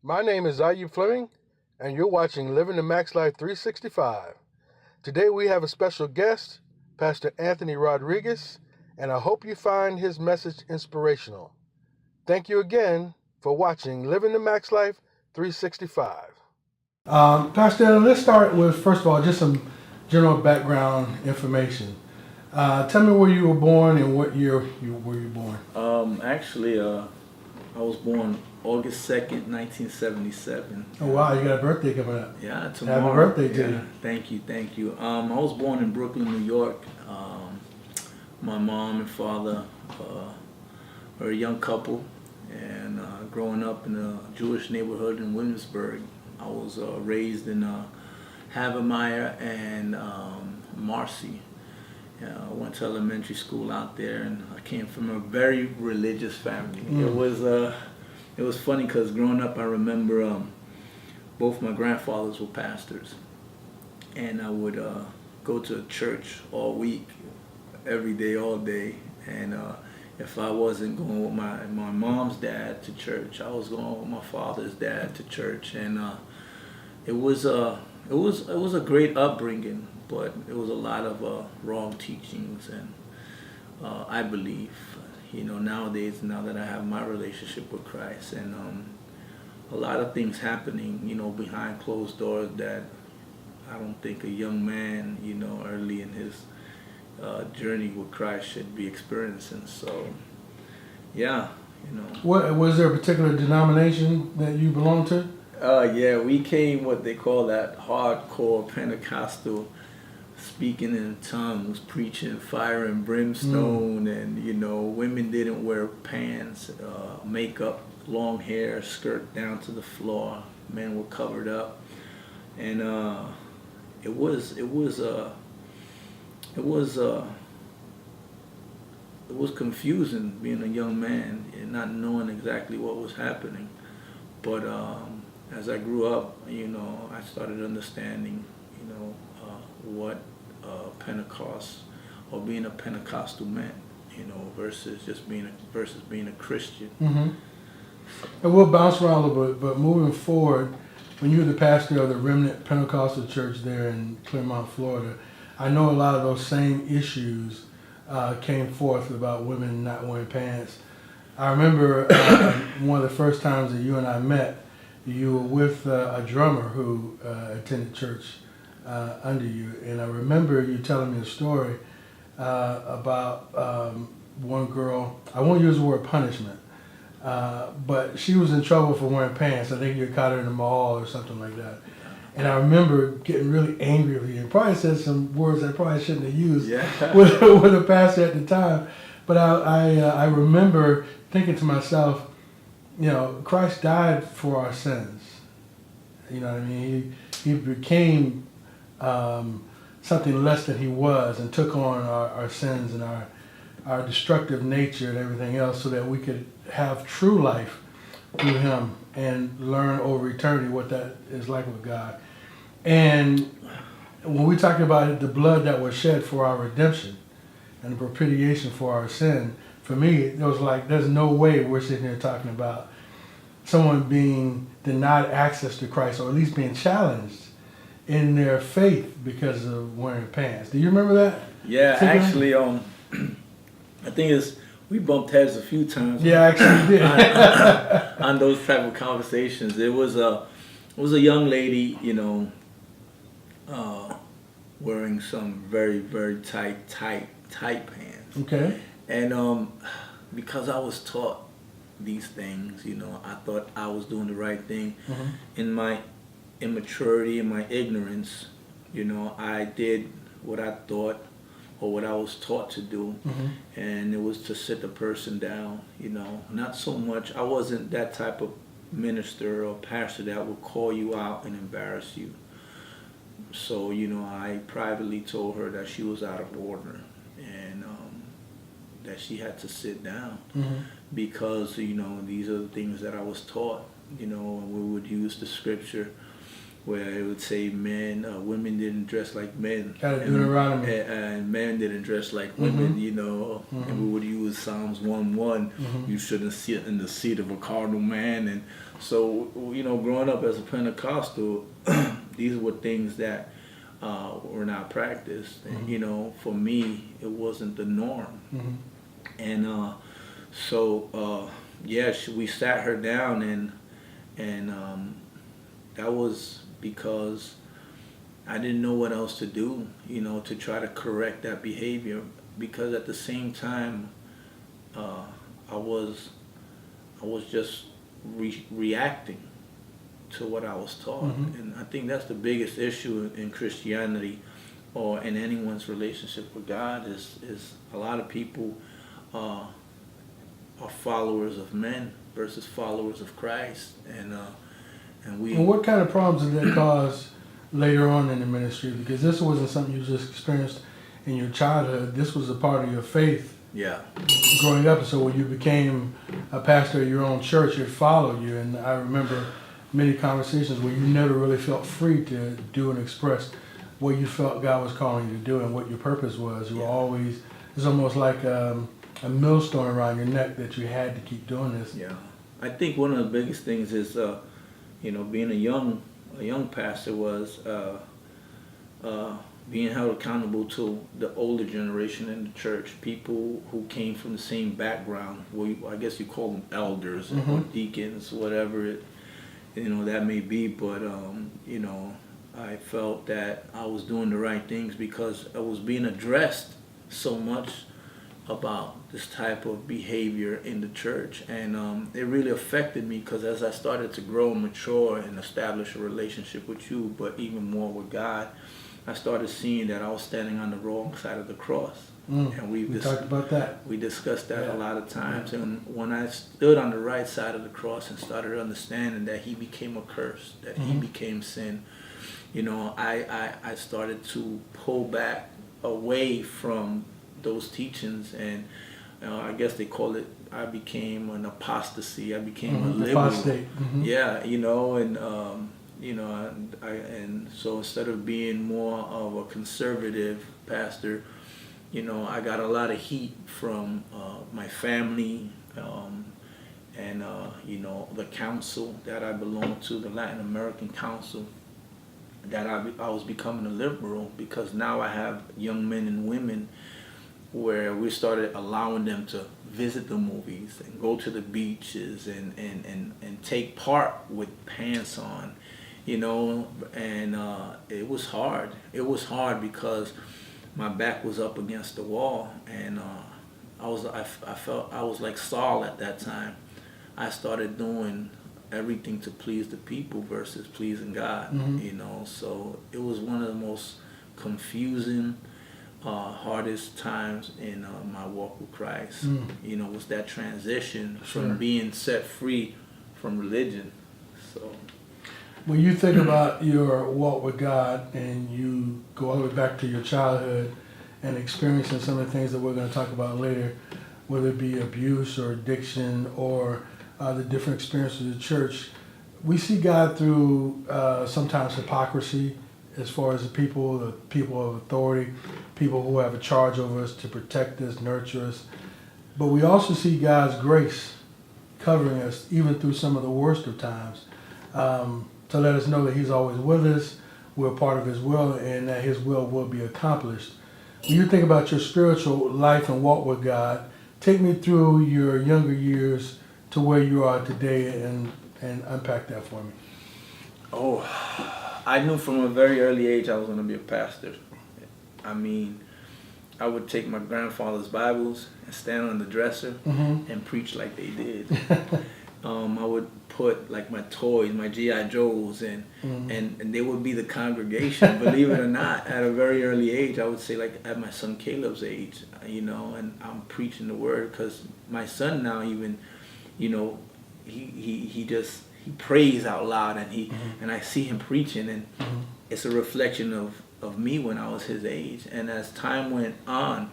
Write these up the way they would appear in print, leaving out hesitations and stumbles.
My name is Ayub Fleming, and you're watching Living the Max Life 365. Today we have a special guest, Pastor Anthony Rodriguez, and I hope you find his message inspirational. Thank you again for watching Living the Max Life 365. Pastor, let's start with, first of all, just some general background information. Tell me where you were born and what year were you born? I was born August 2nd, 1977. Oh, wow, you got a birthday coming up. Yeah, tomorrow. Happy birthday to Yeah, you. thank you. I was born in Brooklyn, New York. My mom and father were a young couple, and growing up in a Jewish neighborhood in Williamsburg, I was raised in Havemeyer and Marcy. I went to elementary school out there, and I came from a very religious family. It was funny because growing up, I remember both my grandfathers were pastors, and I would go to church all week, every day, all day. And if I wasn't going with my mom's dad to church, I was going with my father's dad to church, and it was a great upbringing, but it was a lot of wrong teachings, and I believe, nowadays, now that I have my relationship with Christ, and a lot of things happening, behind closed doors that I don't think a young man, early in his journey with Christ should be experiencing. So, yeah. What was there a particular denomination that you belong to? Yeah, we came what they call that hardcore Pentecostal, speaking in tongues, preaching fire and brimstone, and women didn't wear pants, makeup, long hair, skirt down to the floor. Men were covered up, and it was confusing being a young man and not knowing exactly what was happening. But as I grew up, I started understanding, what Pentecost or being a Pentecostal meant, versus being a Christian. Mm-hmm. And we'll bounce around a little bit, but moving forward, when you were the pastor of the Remnant Pentecostal Church there in Clermont, Florida, I know a lot of those same issues came forth about women not wearing pants. I remember one of the first times that you and I met, you were with a drummer who attended church under you, and I remember you telling me a story about one girl. I won't use the word punishment, but she was in trouble for wearing pants. I think you caught her in the mall or something like that. And I remember getting really angry with you and probably said some words I probably shouldn't have used with a pastor at the time. But I remember thinking to myself, Christ died for our sins. You know what I mean? He became something less than he was and took on our sins and our destructive nature and everything else so that we could have true life through him and learn over eternity what that is like with God. And when we talk about the blood that was shed for our redemption and the propitiation for our sin, for me, it was like, there's no way we're sitting here talking about someone being denied access to Christ, or at least being challenged in their faith because of wearing pants. Do you remember that? Yeah, actually, I think we bumped heads a few times. Yeah, actually we did. on those type of conversations. It was a young lady, wearing some very, very tight pants. Okay. And because I was taught these things, I thought I was doing the right thing. Mm-hmm. In my immaturity and my ignorance, I did what I thought or what I was taught to do, Mm-hmm. and it was to sit the person down. Not so much. I wasn't that type of minister or pastor that would call you out and embarrass you. So I privately told her that she was out of order, and that she had to sit down, Mm-hmm. because these are the things that I was taught. And we would use the scripture, where it would say women didn't dress like men, Got to Deuteronomy. and men didn't dress like women, and we would use Psalms 1:1. You shouldn't sit in the seat of a carnal man. And so, growing up as a Pentecostal, these were things that were not practiced. And, for me, it wasn't the norm. And we sat her down, and that was because I didn't know what else to do, to try to correct that behavior. Because at the same time, I was just reacting to what I was taught. And I think that's the biggest issue in Christianity, or in anyone's relationship with God, is a lot of people are followers of men versus followers of Christ. And what kind of problems did that cause later on in the ministry? Because this wasn't something you just experienced in your childhood. This was a part of your faith. Yeah. Growing up. So when you became a pastor of your own church, it followed you. And I remember many conversations where you never really felt free to do and express what you felt God was calling you to do and what your purpose was. You were always, it's almost like a millstone around your neck that you had to keep doing this. Yeah. I think one of the biggest things is, being a young pastor was being held accountable to the older generation in the church, people who came from the same background. Well, I guess you call them elders or deacons, whatever that may be. But I felt that I was doing the right things because I was being addressed so much about this type of behavior in the church, and it really affected me, because as I started to grow and mature and establish a relationship with you, but even more with God, I started seeing that I was standing on the wrong side of the cross. And we talked about that. We discussed that a lot of times. And when I stood on the right side of the cross and started understanding that he became a curse, that he became sin, I started to pull back away from those teachings, and I guess they call it, I became an apostasy. I became a liberal. Apostate. Yeah, and so instead of being more of a conservative pastor, I got a lot of heat from my family, and the council that I belonged to, the Latin American Council, that I was becoming a liberal, because now I have young men and women where we started allowing them to visit the movies and go to the beaches and take part with pants on, and it was hard. It was hard because my back was up against the wall, and I felt I was like Saul at that time. I started doing everything to please the people versus pleasing God, so it was one of the most confusing, hardest times in my walk with Christ. Was that transition from being set free from religion. So when you think about your walk with God and you go all the way back to your childhood and experiencing some of the things that we're going to talk about later, whether it be abuse or addiction or the different experiences of the church, we see God through sometimes hypocrisy as far as the people of authority, people who have a charge over us to protect us, nurture us. But we also see God's grace covering us even through some of the worst of times, to let us know that he's always with us, we're part of his will, and that his will be accomplished. When you think about your spiritual life and walk with God, take me through your younger years to where you are today and unpack that for me. Oh, I knew from a very early age I was going to be a pastor. I mean, I would take my grandfather's Bibles and stand on the dresser and preach like they did. I would put like my toys, my G.I. Joes, and they would be the congregation. Believe it or not, at a very early age, I would say like at my son Caleb's age, and I'm preaching the word, because my son now even, he prays out loud, and I see him preaching, and it's a reflection of me when I was his age. And as time went on,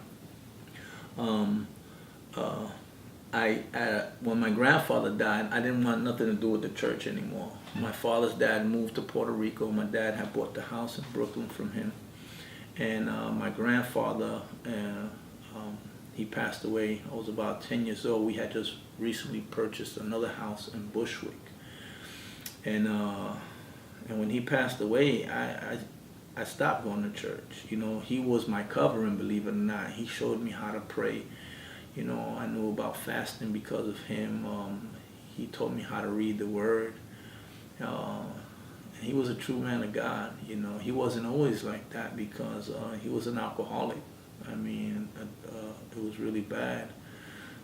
when my grandfather died, I didn't want nothing to do with the church anymore. My father's dad moved to Puerto Rico. My dad had bought the house in Brooklyn from him. And my grandfather, he passed away. I was about 10 years old. We had just recently purchased another house in Bushwick. And when he passed away, I stopped going to church. You know, he was my covering, believe it or not. He showed me how to pray. You know, I knew about fasting because of him. He taught me how to read the Word. And he was a true man of God. You know, he wasn't always like that because he was an alcoholic. I mean, it was really bad.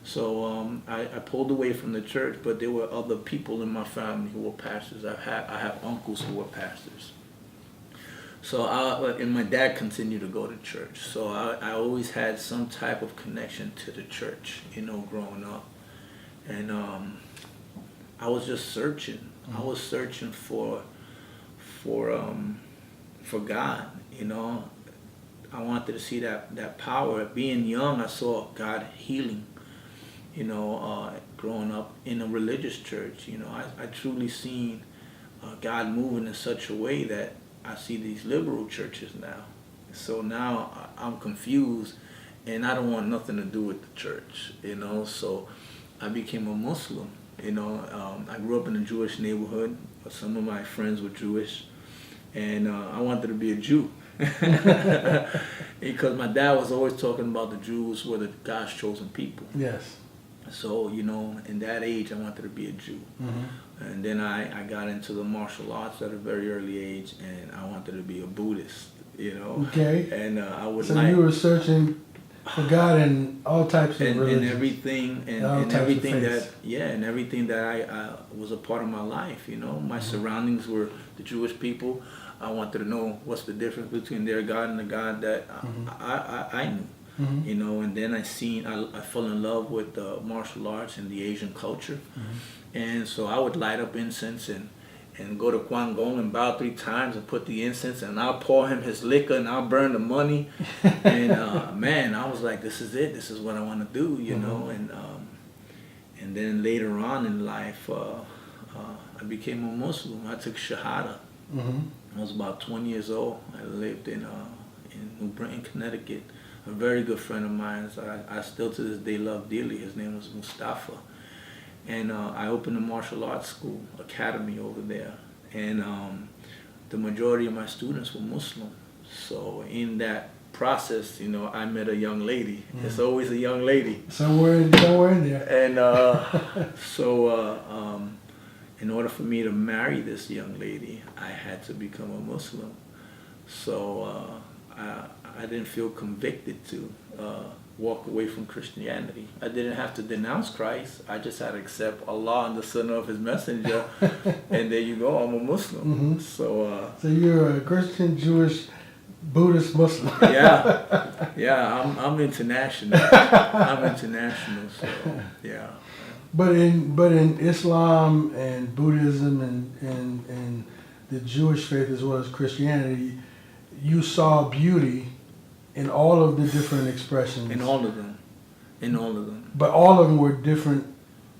So I pulled away from the church, but there were other people in my family who were pastors. I have uncles who were pastors. So and my dad continued to go to church. So I always had some type of connection to the church, you know, growing up. And I was just searching. I was searching for God, you know. I wanted to see that power. Being young, I saw God healing, you know, growing up in a religious church. You know, I truly seen God moving in such a way that I see these liberal churches now. So now I'm confused and I don't want nothing to do with the church, you know. So I became a Muslim, you know. I grew up in a Jewish neighborhood. Some of my friends were Jewish. And I wanted to be a Jew. Because my dad was always talking about the Jews were the God's chosen people. Yes. So, you know, in that age, I wanted to be a Jew. Mm-hmm. And then I got into the martial arts at a very early age, and I wanted to be a Buddhist, you know. Okay. And I would so you were searching for God in all types of religions. And everything, and everything that, and everything that I was a part of my life, you know. My surroundings were the Jewish people. I wanted to know what's the difference between their God and the God that I knew. Mm-hmm. You know, and then I fell in love with the martial arts and the Asian culture. Mm-hmm. And so I would light up incense and go to Guangdong and bow 3 times and put the incense, and I'll pour him his liquor and I'll burn the money. And man, I was like, this is it. This is what I want to do, you mm-hmm. know. And then later on in life, I became a Muslim. I took Shahada. Mm-hmm. I was about 20 years old. I lived in New Britain, Connecticut. A very good friend of mine, I still to this day love dearly. His name was Mustafa. And I opened a martial arts school, academy over there. And the majority of my students were Muslim. So in that process, you know, I met a young lady. Mm. It's always a young lady. Somewhere in there. And in order for me to marry this young lady, I had to become a Muslim. So I didn't feel convicted to walk away from Christianity. I didn't have to denounce Christ. I just had to accept Allah and the Son of His Messenger, and there you go. I'm a Muslim. Mm-hmm. So you're a Christian, Jewish, Buddhist Muslim. yeah. I'm international. I'm international. So yeah. But in Islam and Buddhism and the Jewish faith as well as Christianity, you saw beauty in all of the different expressions. In all of them. But all of them were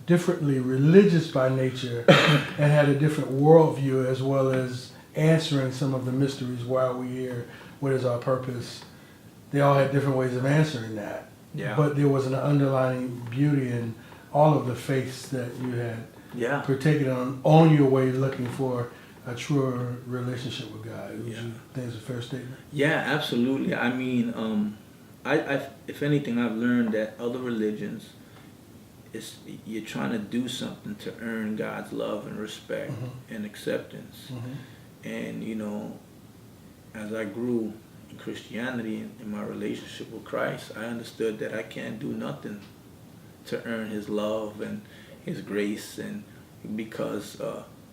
differently religious by nature and had a different worldview as well as answering some of the mysteries. Why are we here? What is our purpose? They all had different ways of answering that. Yeah. But there was an underlying beauty in all of the faiths that you had partaken on your way looking for a truer relationship with God. Would you think it's a fair statement? Yeah, absolutely. I mean, if anything, I've learned that other religions, you're trying to do something to earn God's love and respect mm-hmm. and acceptance. Mm-hmm. And, you know, as I grew in Christianity and in my relationship with Christ, I understood that I can't do nothing to earn His love and His grace, and because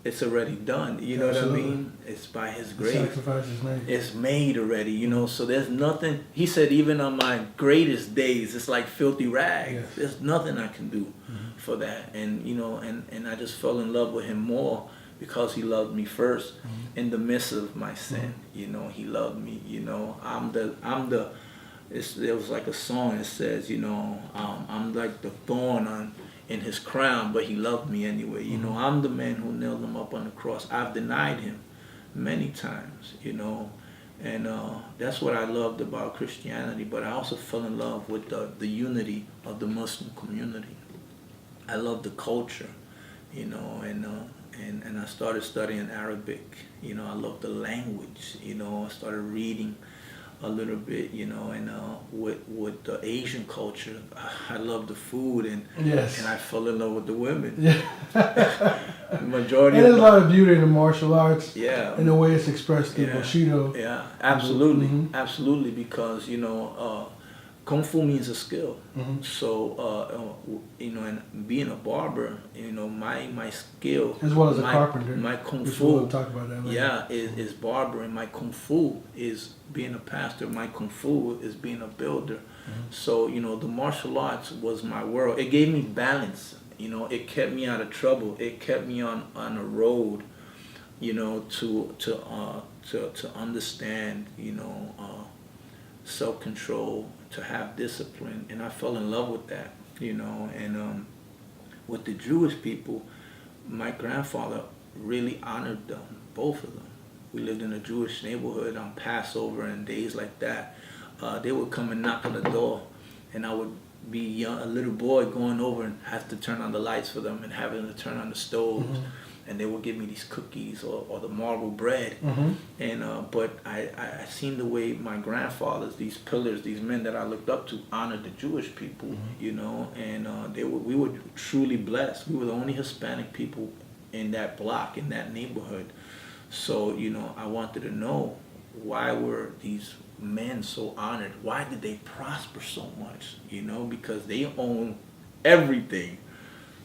it's already done. You know Absolutely. What I mean? It's by His grace. The sacrifice is made. It's made already, you know, so there's nothing. He said even on my greatest days, it's like filthy rags. Yes. There's nothing I can do mm-hmm. for that. And, you know, and I just fell in love with Him more because He loved me first mm-hmm. in the midst of my sin. Mm-hmm. You know, He loved me, you know. There was like a song that says, you know, I'm like the thorn in his crown, but he loved me anyway. You know, I'm the man who nailed him up on the cross. I've denied him many times, you know, and that's what I loved about Christianity. But I also fell in love with the unity of the Muslim community. I love the culture, you know, and I started studying Arabic. You know, I love the language. You know, I started reading a little bit, you know, and with the Asian culture, I love the food, and Yes. and I fell in love with the women. Yeah. The majority And there's of a lot of beauty in the martial arts. Yeah. And the way it's expressed through Yeah. Bushido. Yeah, absolutely, Mhm. absolutely, because you know, kung fu means a skill. Mhm. So you know, and being a barber, you know, my skill As well as a my, carpenter. my kung Which fu, we'll talk about that later. yeah, is barbering. My kung fu is being a pastor. My kung fu is being a builder. So you know, the martial arts was my world. It gave me balance. You know, it kept me out of trouble. It kept me on a road, you know, to understand, you know, self-control, to have discipline, and I fell in love with that, you know. And with the Jewish people, my grandfather really honored them, both of them. We lived in a Jewish neighborhood on Passover and days like that. They would come and knock on the door, and I would be young, a little boy going over and have to turn on the lights for them and having to turn on the stoves. And they would give me these cookies or the marble bread. And but I seen the way my grandfathers, these pillars, these men that I looked up to, honored the Jewish people, you know, and we were truly blessed. We were the only Hispanic people in that block, in that neighborhood. So, you know, I wanted to know, why were these men so honored? Why did they prosper so much? You know, because they own everything.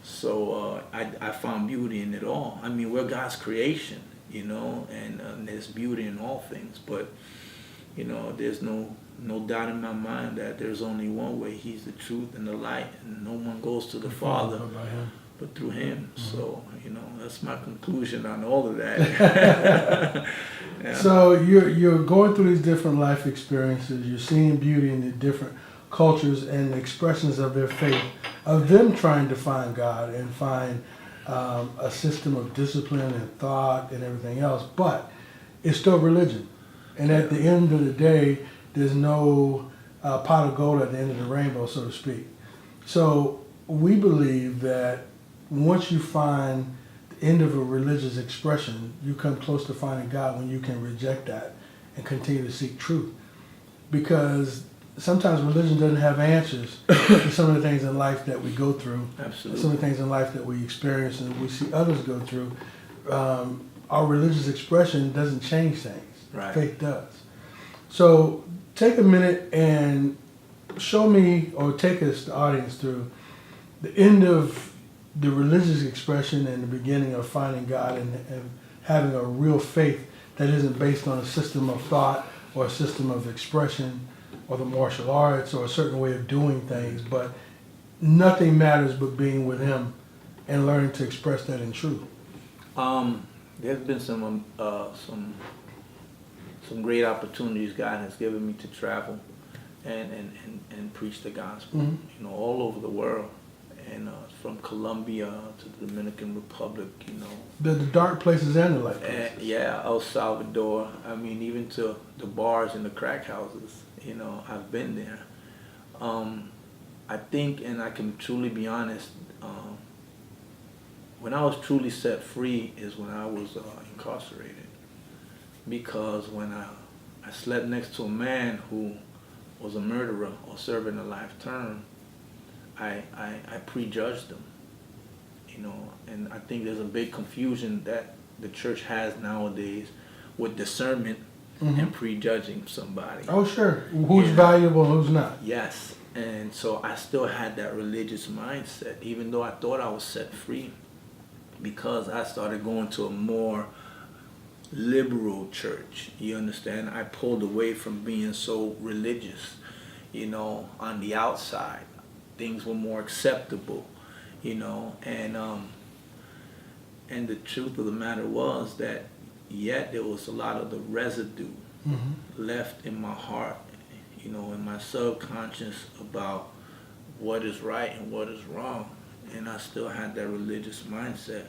So I found beauty in it all. I mean, we're God's creation, you know, and there's beauty in all things. But, you know, there's no doubt in my mind that there's only one way. He's the truth and the light, and no one goes to the Father but through him. So, you know, that's my conclusion on all of that. Yeah. So you're going through these different life experiences. You're seeing beauty in the different cultures and expressions of their faith, of them trying to find God and find a system of discipline and thought and everything else. But it's still religion. And at the end of the day, there's no pot of gold at the end of the rainbow, so to speak. So we believe that once you find the end of a religious expression, you come close to finding God when you can reject that and continue to seek truth. Because sometimes religion doesn't have answers to some of the things in life that we go through. Absolutely. Some of the things in life that we experience and we see others go through. Our religious expression doesn't change things. Right. Faith does. So take a minute and show me, or take us, the audience, through the end of the religious expression and the beginning of finding God and having a real faith that isn't based on a system of thought or a system of expression or the martial arts or a certain way of doing things, but nothing matters but being with Him and learning to express that in truth. There's been some great opportunities God has given me to travel and preach the gospel, you know, all over the world, and from Colombia to the Dominican Republic, you know. The dark places and the light places. Yeah, El Salvador. I mean, even to the bars and the crack houses, you know, I've been there. I think, and I can truly be honest, when I was truly set free is when I was incarcerated. Because when I slept next to a man who was a murderer or serving a life term, I prejudged him, you know. And I think there's a big confusion that the church has nowadays with discernment and prejudging somebody. Oh, sure. Who's valuable and who's not. Yes. And so I still had that religious mindset, even though I thought I was set free, because I started going to a more liberal church. You understand? I pulled away from being so religious, you know, on the outside. Things were more acceptable, you know, and the truth of the matter was that yet there was a lot of the residue left in my heart, you know, in my subconscious about what is right and what is wrong. and I still had that religious mindset.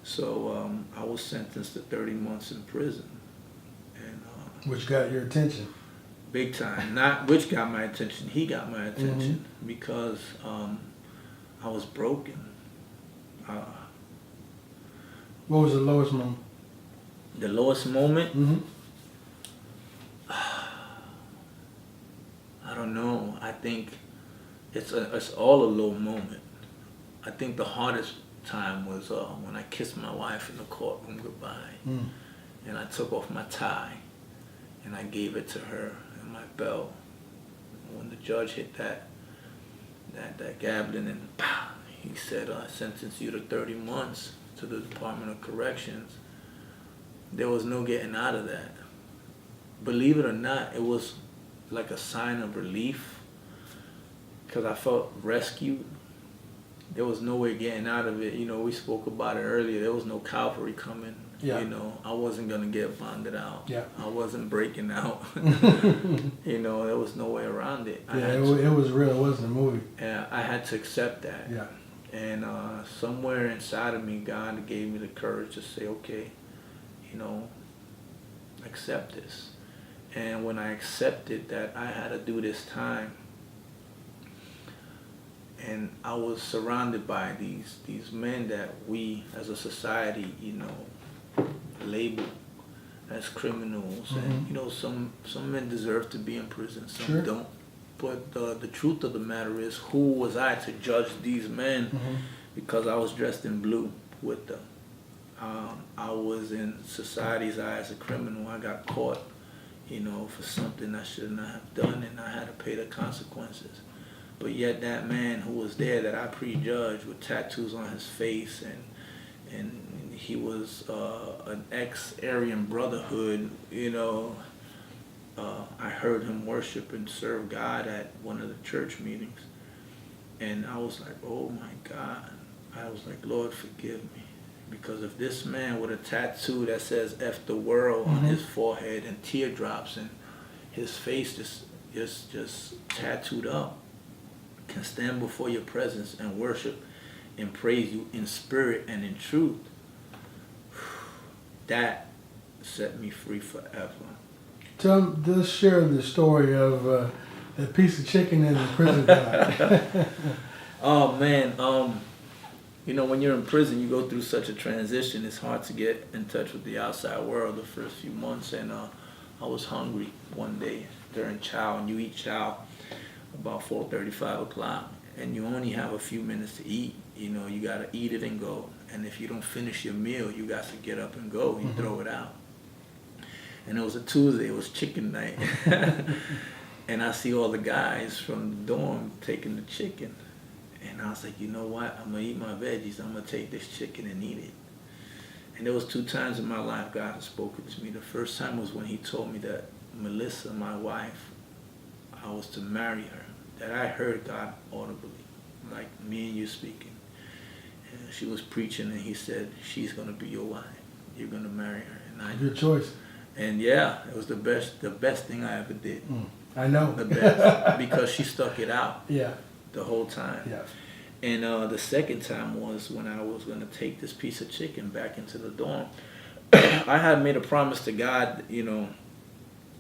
So I was sentenced to 30 months in prison, and Which got your attention. big time. Not which got my attention. He got my attention because I was broken. What was the lowest moment? The lowest moment. I don't know. I think it's all a low moment. I think the hardest time was when I kissed my wife in the courtroom goodbye, and I took off my tie, and I gave it to her and my belt. When the judge hit that gaveling, and pow, he said, "I sentence you to 30 months to the Department of Corrections." There was no getting out of that. Believe it or not, it was like a sign of relief because I felt rescued. There was no way getting out of it. You know, we spoke about it earlier. There was no cavalry coming. Yeah. You know, I wasn't going to get bonded out. Yeah. I wasn't breaking out. You know, there was no way around it. It was real. It wasn't a movie. Yeah, I had to accept that. Yeah. And somewhere inside of me, God gave me the courage to say, okay, you know, accept this. And when I accepted that I had to do this time, and I was surrounded by these men that we as a society, you know, label as criminals. And, you know, some men deserve to be in prison, some don't. But the truth of the matter is, who was I to judge these men because I was dressed in blue with them? I was in society's eyes a criminal. I got caught, you know, for something I should not have done, and I had to pay the consequences. But yet that man who was there that I prejudged with tattoos on his face, and he was an ex-Aryan Brotherhood, you know, I heard him worship and serve God at one of the church meetings. And I was like, oh my God. I was like, Lord, forgive me. Because if this man with a tattoo that says F the world on his forehead and teardrops and his face just tattooed up can stand before your presence and worship and praise you in spirit and in truth, that set me free forever. Let's share the story of that piece of chicken in the prison guy. Oh man, you know, when you're in prison, you go through such a transition. It's hard to get in touch with the outside world the first few months. And I was hungry one day during chow, and you eat chow about 4:30, 5 o'clock, and you only have a few minutes to eat. You know, you gotta eat it and go. And if you don't finish your meal, you got to get up and go. You throw it out. And it was a Tuesday. It was chicken night. And I see all the guys from the dorm taking the chicken. And I was like, you know what? I'm going to eat my veggies. I'm going to take this chicken and eat it. And there was 2 times in my life God had spoken to me. The first time was when he told me that Melissa, my wife, I was to marry her. That I heard God audibly, like me and you speaking. And she was preaching, and he said, she's going to be your wife. You're going to marry her. And Good choice. And yeah, it was the best thing I ever did. I know. The best. Because she stuck it out. Yeah. The whole time. Yeah. And the second time was when I was going to take this piece of chicken back into the dorm. I had made a promise to God, you know,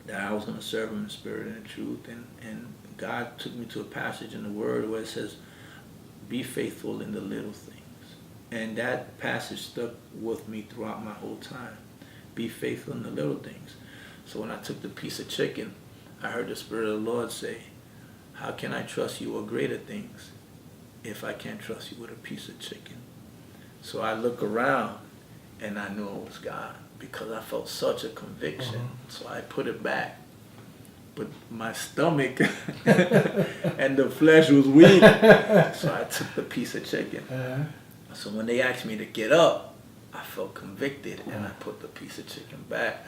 that I was going to serve him in spirit and in truth. And God took me to a passage in the Word where it says, be faithful in the little things. And that passage stuck with me throughout my whole time. Be faithful in the little things. So when I took the piece of chicken, I heard the Spirit of the Lord say, how can I trust you with greater things if I can't trust you with a piece of chicken? So I look around, and I knew it was God because I felt such a conviction. So I put it back. But my stomach and the flesh was weak. So I took the piece of chicken. So when they asked me to get up, I felt convicted, and I put the piece of chicken back.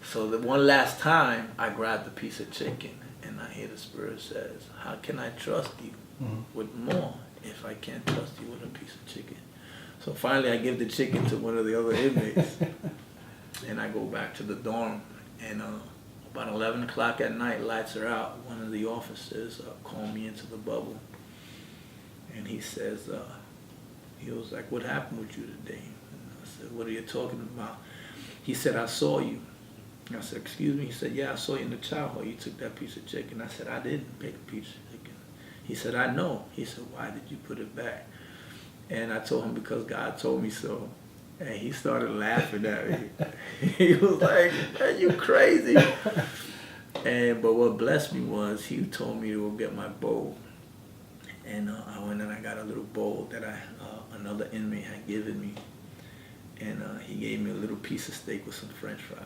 So the one last time, I grabbed the piece of chicken, and I hear the Spirit says, how can I trust you with more if I can't trust you with a piece of chicken? So finally, I give the chicken to one of the other inmates, and I go back to the dorm. And about 11 o'clock at night, lights are out. One of the officers called me into the bubble. And he says, he was like, what happened with you today? And I said, what are you talking about? He said, I saw you. I said, excuse me? He said, yeah, I saw you in the chow hall. You took that piece of chicken. I said, I didn't take a piece of chicken. He said, I know. He said, why did you put it back? And I told him, because God told me so. And he started laughing at me. He was like, are you crazy? But what blessed me was he told me to go get my bowl. And I went and I got a little bowl that another inmate had given me. And he gave me a little piece of steak with some French fries.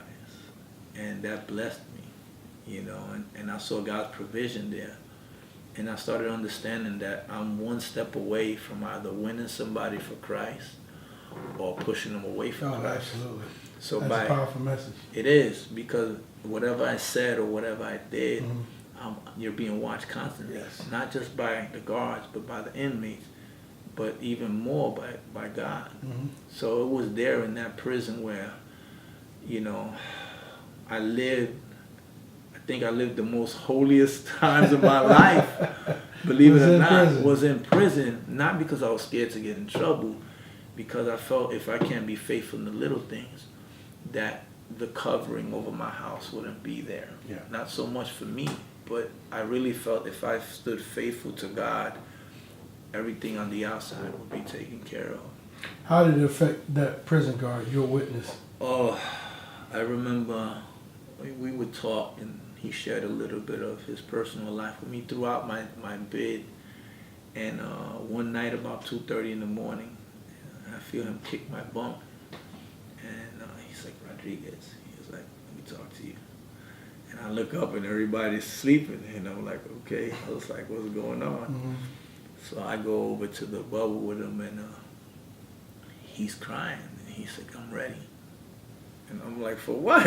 And that blessed me, and I saw God's provision there. And I started understanding that I'm one step away from either winning somebody for Christ or pushing them away from Christ. Absolutely. So that's a powerful message. It is, because whatever I said or whatever I did, you're being watched constantly. Yes. Not just by the guards, but by the inmates, but even more by God. So it was there in that prison where, I think I lived the most holiest times of my life, believe it or not, was in prison, not because I was scared to get in trouble, because I felt if I can't be faithful in the little things, that the covering over my house wouldn't be there. Yeah. Not so much for me, but I really felt if I stood faithful to God, everything on the outside would be taken care of. How did it affect that prison guard, your witness? Oh, I remember we would talk, and he shared a little bit of his personal life with me throughout my bid. And one night about 2:30 in the morning, I feel him kick my bunk. And he's like, Rodriguez. He was like, let me talk to you. And I look up and everybody's sleeping. And I'm like, okay. I was like, what's going on? So I go over to the bubble with him, and he's crying. And he's like, I'm ready. And I'm like, for what?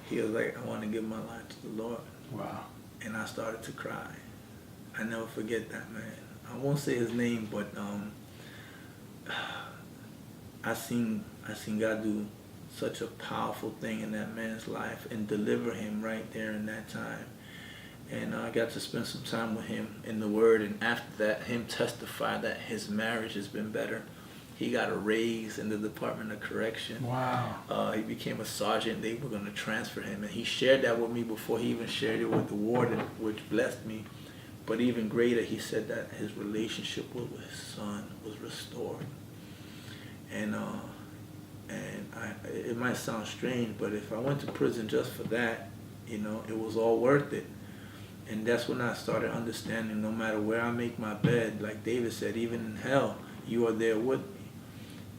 He was like, I want to give my life to the Lord. Wow. And I started to cry. I never forget that man. I won't say his name, but I seen God do such a powerful thing in that man's life and deliver him right there in that time. And I got to spend some time with him in the Word, and after that, him testify that his marriage has been better. He got a raise in the Department of Correction. Wow. He became a sergeant. They were going to transfer him, and he shared that with me before he even shared it with the warden, which blessed me. But even greater, he said that his relationship with his son was restored. And it might sound strange, but if I went to prison just for that, it was all worth it. And that's when I started understanding, no matter where I make my bed, like David said, even in hell, you are there with me.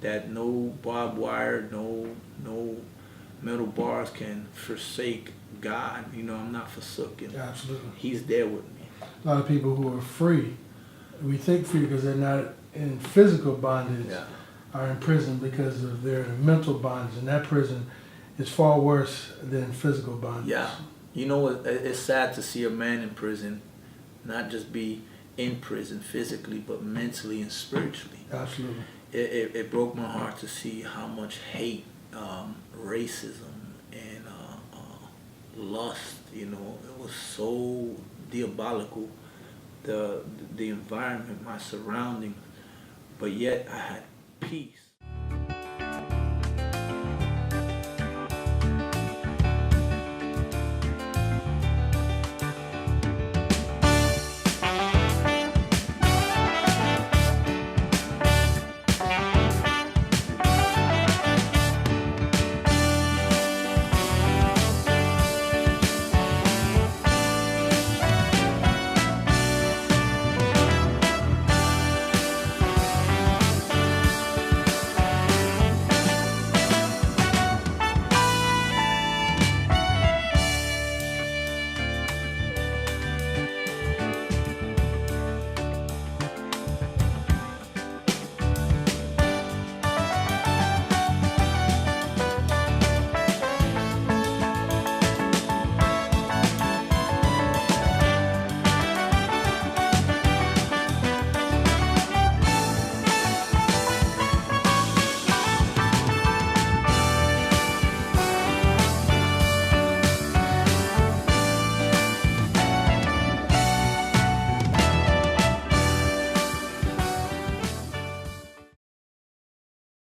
That no barbed wire, no metal bars can forsake God. I'm not forsaken. Absolutely. He's there with me. A lot of people who are free, we think free because they're not in physical bondage, are in prison because of their mental bondage. And that prison is far worse than physical bondage. Yeah. It's sad to see a man in prison not just be in prison physically, but mentally and spiritually. Absolutely. It broke my heart to see how much hate, racism, and lust, it was so diabolical, the environment, my surroundings, but yet I had peace.